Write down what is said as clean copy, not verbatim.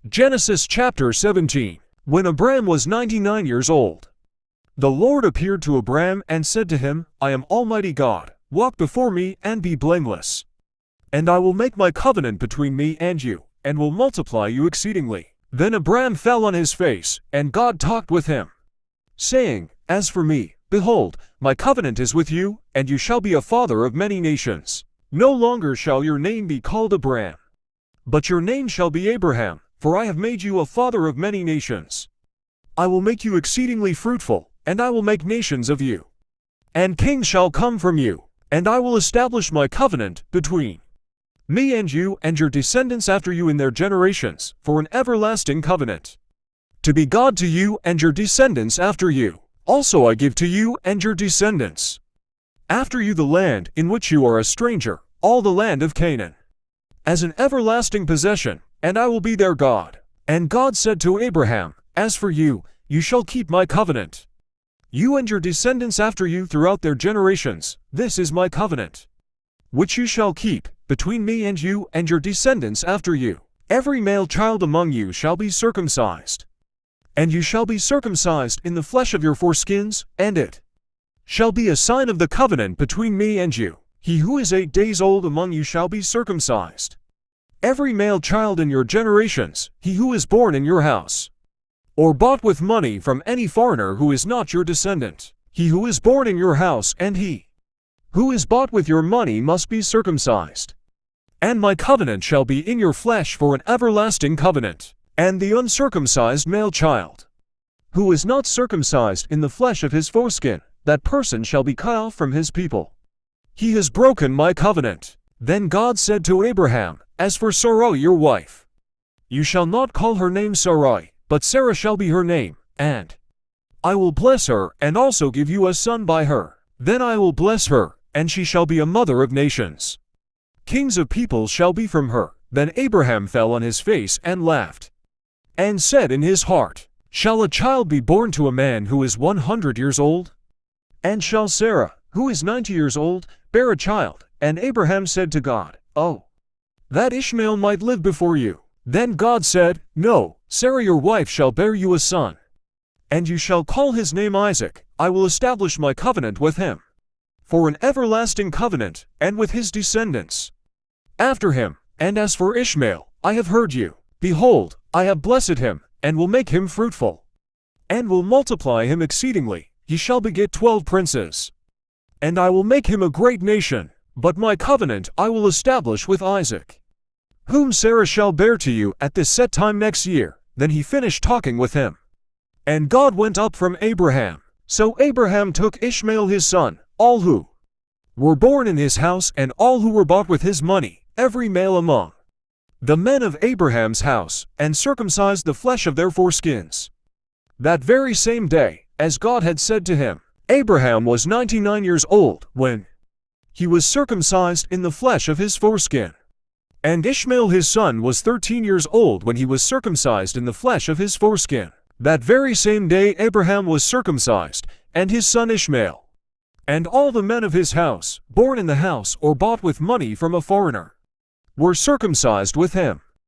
Genesis chapter 17. When Abram was 99 years old, the Lord appeared to Abram and said to him, I am Almighty God, walk before me and be blameless. And I will make my covenant between me and you, and will multiply you exceedingly. Then Abram fell on his face, and God talked with him, saying, As for me, behold, my covenant is with you, and you shall be a father of many nations. No longer shall your name be called Abram, but your name shall be Abraham, for I have made you a father of many nations. I will make you exceedingly fruitful, and I will make nations of you. And kings shall come from you, and I will establish my covenant between me and you and your descendants after you in their generations, for an everlasting covenant, to be God to you and your descendants after you. Also I give to you and your descendants after you the land in which you are a stranger, all the land of Canaan, as an everlasting possession, and I will be their God. And God said to Abraham, As for you, you shall keep my covenant, you and your descendants after you throughout their generations. This is my covenant, which you shall keep, between me and you and your descendants after you. Every male child among you shall be circumcised, and you shall be circumcised in the flesh of your foreskins, and it shall be a sign of the covenant between me and you. He who is 8 days old among you shall be circumcised. Every male child in your generations, he who is born in your house, or bought with money from any foreigner who is not your descendant, he who is born in your house and he who is bought with your money must be circumcised. And my covenant shall be in your flesh for an everlasting covenant. And the uncircumcised male child, who is not circumcised in the flesh of his foreskin, that person shall be cut off from his people. He has broken my covenant. Then God said to Abraham, As for Sarai your wife, you shall not call her name Sarai, but Sarah shall be her name, and I will bless her, and also give you a son by her. Then I will bless her, and she shall be a mother of nations. Kings of peoples shall be from her. Then Abraham fell on his face and laughed, and said in his heart, Shall a child be born to a man who is 100 years old? And shall Sarah, who is 90 years old, bear a child? And Abraham said to God, Oh, that Ishmael might live before you. Then God said, No, Sarah your wife shall bear you a son, and you shall call his name Isaac. I will establish my covenant with him for an everlasting covenant, and with his descendants after him. And as for Ishmael, I have heard you. Behold, I have blessed him, and will make him fruitful, and will multiply him exceedingly. He shall beget 12 princes, and I will make him a great nation. But my covenant I will establish with Isaac, whom Sarah shall bear to you at this set time next year. Then he finished talking with him, and God went up from Abraham. So Abraham took Ishmael his son, all who were born in his house, and all who were bought with his money, every male among the men of Abraham's house, and circumcised the flesh of their foreskins. That very same day, as God had said to him. Abraham was 99 years old when he was circumcised in the flesh of his foreskin. And Ishmael his son was 13 years old when he was circumcised in the flesh of his foreskin. That very same day Abraham was circumcised, and his son Ishmael. And all the men of his house, born in the house or bought with money from a foreigner, were circumcised with him.